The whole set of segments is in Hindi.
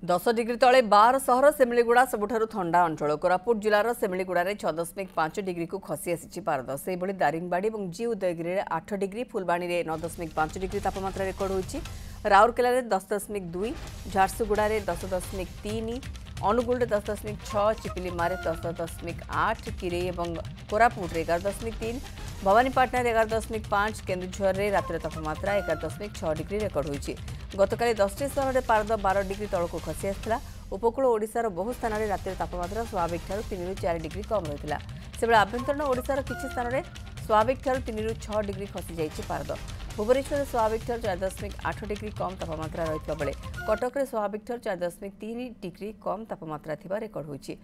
10 डिग्री तले बार सहर सेमिलीगुड़ा सबुठारु ठंडा अंचल कोरापुट जिलार सेमिलीगुड़ा 6.5 डिग्री को खसी आसी पारद से दारिंगबाड़ी और जी उदयगिरी 8 डिग्री फुलबाणी में 9.5 डिग्री तापमात्रा रेकर्ड होती राउरकेला 10.2 झारसुगुड़ा 10.3 अनुगुल 10.6 चिपिलीमा 10.8 किरे और कोरापुट 11.3 भवानीपाटना 11.5 केन्दुझर रातिर तापमात्रा 11.6 डिग्री रेकर्ड होती गतकाली 10टी सहर में पारद 12 डिग्री तलक खसी आसाला उपकूल ओडिशार बहु स्थान में रातिर तापमात्रा स्वाभाविक 3 ରୁ 4 डिग्री कम रही है आभ्यंतरण ओडिशार किसी स्थान में स्वाभाविक 3 ରୁ 6 डिग्री खसी जाइए पारद भुवनेश्वर स्वाभाविक 4.8 डिग्री कम तापमात्रा रही बेले कटक में स्वाभाविक 4.3 डिग्री कम तापमात्रा रेकर्ड होती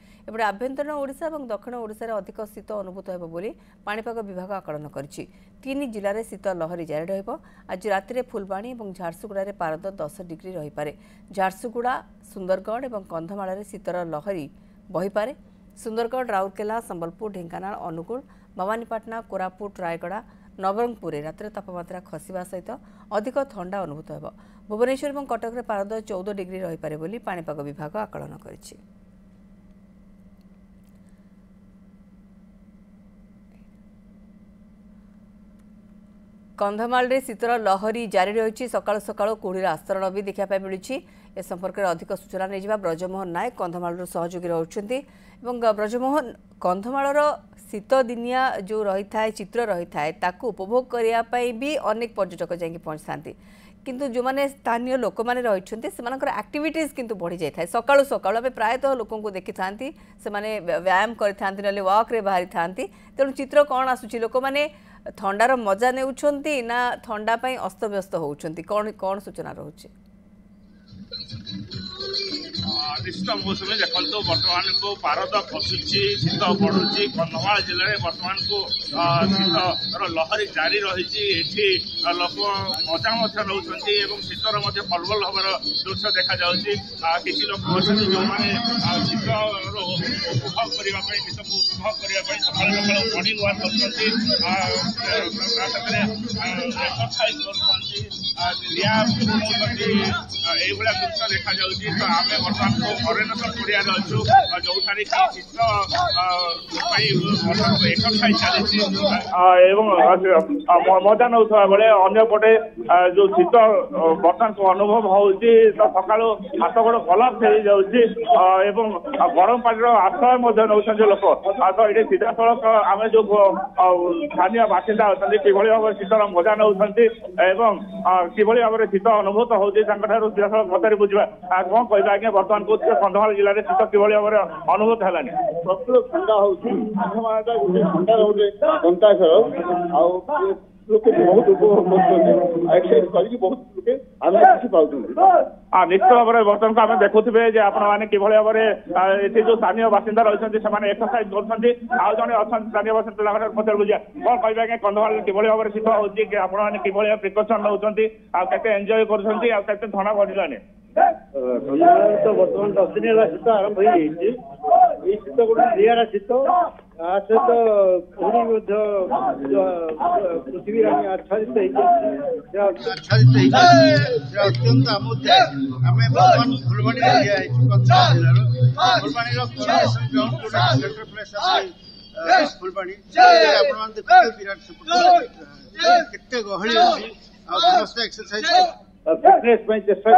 आभ्यंतरण ओडिशा और दक्षिण ओडिशा अधिक शीत अनुभूत होगी पाणीपाग विभाग आकलन करिछि 3 जिले में शीत लहरी जारी रहिबो आज राति फुलबाणी और झारसुगुड़ा पारद 10 डिग्री रही पारे झारसुगुड़ा सुंदरगढ़ और कंधमाल शीतर लहरी बहीपे सुंदरगढ़ राउरकेला संबलपुर ढेंकानाल अनुगुल भवानीपाटना कोरापुट रायगड़ा नवरंगपुर रातिर तापमात्रा खसवा सहित अधिक ठंडा अनुभूत हो भुवनेश्वर और कटक में पारद 14 डिग्री रही पारे बोली पाणीपाग विभाग आकलन करिछि। कंधमाल शीतर लहरी जारी रही सकाळु सकाळु कुहुडीर आस्तरण भी देखा मिलूँ ए संपर्क में अधिक सूचना नहीं ब्रजमोहन नायक कंधमाल सहयोगी रही ब्रजमोहन कंधमाल शीत दिनिया जो रही था चित्र रही था ताकू उपभोग करने भी अनेक पर्यटक जाकि पहुँची था किंतु जो माने स्थानीय लोक मैंने रही एक्टिविटीज किंतु बढ़ी जाए सकाळु सकाळु आम प्रायतः लोक देखी था व्यायाम करें वाक बाहरी था तेणु चित्र कौन आसूँ लोक मैंने ठंडार मजा ने ना ठंडा अस्तव्यस्त होती कौन कौन सूचना रोचे निश्चित मौसमी देखो बर्तमान को पारद खसुची शीत बढ़ुची कंधमाल जिले में बर्तमान को शीतर लहरी जारी रही लोक मजा नौ शीतर पलवल हमार दृश्य देखा किसी लोक अच्छा जो मैंने शीतर उपभोग करने शीत को उपभोग करने सकाल सकाल मर्णिंग वाक एक्सरसाइज कर दृश्य देखा तो आम बर्तमान को हरेनसर पड़िया अच्छु जो शीत एक्सरसाइज चली मजा नौ बेले अंपटे जो शीत बर्तमान को अनुभव हो सका हाथ गोड़ कलप हो जाऊँगी गरम पानी आश्रय नौ लोक तो ये सीधा सड़क आम जो स्थानीय बासिंदा अच्छा कि भाव शीतर मजा नौ कि भाव में शीत अनुभूत होती सीधा सड़क पचारि बुझा कौन कह आज्ञा बर्तमान को कंधमाल जिले में शीत कि भाव में अनुभूत है प्रचुर ठंडा होंडा रोड घंटा लोक बहुत उपभोग कर बहुत लोग आम किसी पाँच निश्चित भाव में बर्तमान को आम देखुवे आपने कि भाव में जो स्थानीय बासिंदा रही एक्सरसाइज कर जड़े अच्छा स्थानीय बासिंदा पचार बुझा कौन कह आज्ञा कंधमाल कि भाव में शीत होती कि भाव प्रिकसन नौ एंजय कर ठंडा बढ़लानी तो बर्तमान 10 दिन है शीत आरंभ हो शीत गोटे निरा शीत सहित कुहुड़ी पृथ्वी आच्छादित अत्यंत आमोददायक आम बर्तमान फुलबाणी फुलबाणी केते गहली समस्त एक्सरसाइज फिटनेस चेष्टा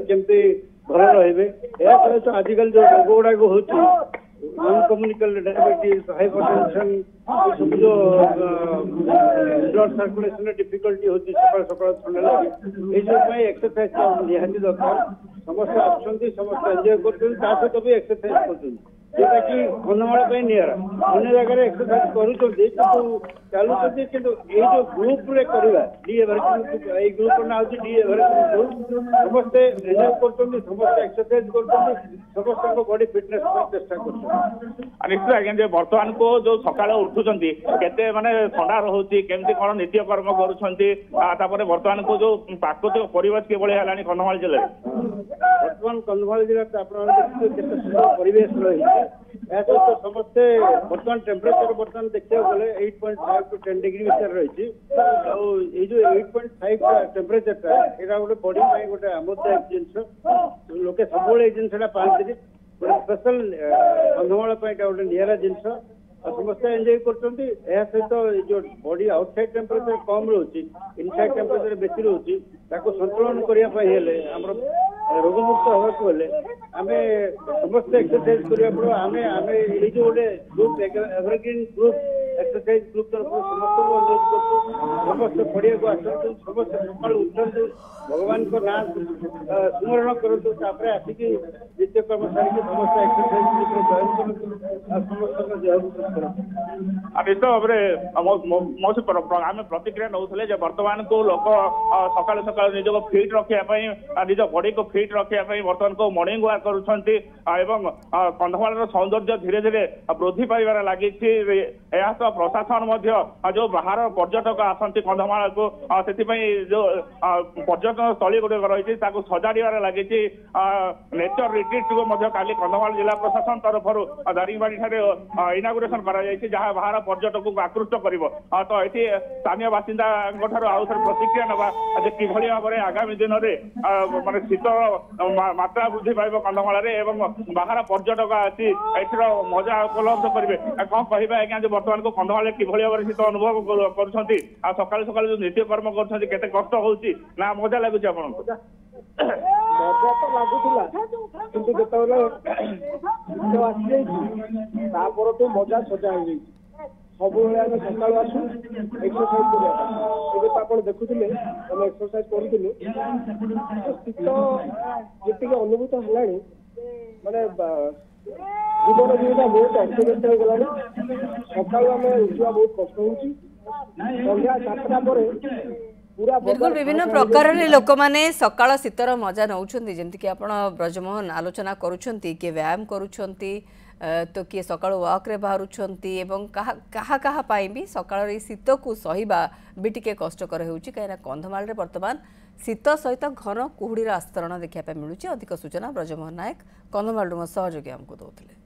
करते भल रही तो आजिकल जो रोग गुड़ाक हो नॉन कम्युनिकल डायबिटीज हाइपरटेंशन सब जो ब्लड सर्कुलेशन डिफिकल्टी होती सकाल सकाल ठंडा लगे ये एक्सरसाइज निहाती दरकार समस्त आसुँच समस्त एंजय कर भी एक्सरसाइज कर जोटा कि कंधमाल निरा अन्य जगह एक्सरसाइज करूँ कि जो ग्रुप रे करवा डी एवरेज ग्रुप ना हूँ डी एवरेज समस्ते एंजय कर समस्त एक्सरसाइज कर समस्त बॉडी फिटनेस चेष्टा कर निश्चित आज्ञा बर्तमान को जो सका उठुं केते माने ठंडा रोचे केमती कौन नित्यकर्म कर बर्तमान को जो प्राकृतिक परिवेश कि कंधमाल जिले बर्तमान कंधमाल जिले परिवेश रही सहित समस्ते बर्तमान टेम्परेचर बर्तमान देखा गले 8.5 to 10 डिग्री भितर रही जो 8.5 टेम्परेचर टा यहाँ गोटे बॉडी गोटे आमोदायक जिनस लोके सब जिनसा पाते स्पेशल कंधमाल गोटे निरा जिनस समस्त एंजॉय करते सहित जो बॉडी आउटसाइड टेम्परेचर कम रोचे इनसाइड टेम्परेचर बेसी रोचे संतुलन करने रोगमुक्त होगा आम समस्त एक्सरसाइज करा पड़ो आम ये जो गोटे group evergreen group exercise group तरफ समस्त अनुरोध कर समस्त पड़िया को आसतु समस्त सका उठु भगवान को ना स्मरण करूँ आसिक नित्य कर्म सारी समस्त एक्सरसाइज जॉइन करूँ समस्त निश्चित भाव में आम प्रतिक्रिया नौले बर्तमान को लोक सका सका निज को फिट रखापी निज बॉडी को फिट रखापी बर्तमान को मर्णिंग वाक करुँच कंधमाल सौंदर्य धीरे धीरे वृद्धि पाइबार लगी प्रशासन जो बाहर पर्यटक आसती कंधमाल को जो पर्यटन स्थली गुड़िक रही सजाड़ लगी नेचर रिट्रीट को काली कंधमाल जिला प्रशासन तरफ दारिंगबाड़ी इनागुरेसन जहाँ बाहर पर्यटक को आकृष्ट कर तो ये स्थानीय बासिंदा आउ थे प्रतिक्रिया नवा कि भाव में आगामी दिन में मानते शीत मात्रा वृद्धि पाइब कंधमाल बाहर पर्यटक आसी मजा उपलब्ध करेंगे कौन कह आज्ञा जो बर्तमान को कंधमाल कि भाव में शीत अनुभव कर सका सका जो नित्यकर्म कर कष्ट हो मजा लगुच आप मजा तो लगुला किंतु तो मजा सजा हो सब सका आसू एक्सरसाइज करने आप देखुले आम एक्सरसाइज करूँ शीत जी अनुभूत है माने जीवन जीवटा बहुत एक्सीडेंट हो गलानी सका आम उठा बहुत कष्ट हो संध्या 7टा पर बिल्कुल विभिन्न प्रकार लोक मैंने सकाळ शीतर मजा नौछंती जेमति कि आपण ब्रजमोहन आलोचना करूछंती कि व्यायाम करूछंती तो किए सकाळ वॉक रे बाहरुछंती एवं कहा कहा पाई भी सकाळ शीत को सहिबा भी टिके कष्टकर होउची कहिना कंधमाल रे वर्तमान शीत सहित घन कुहुडीर आस्तरण देखा मिलूची अधिक सूचना ब्रजमोहन नायक कंधमाल सहयोगी हमको दौले।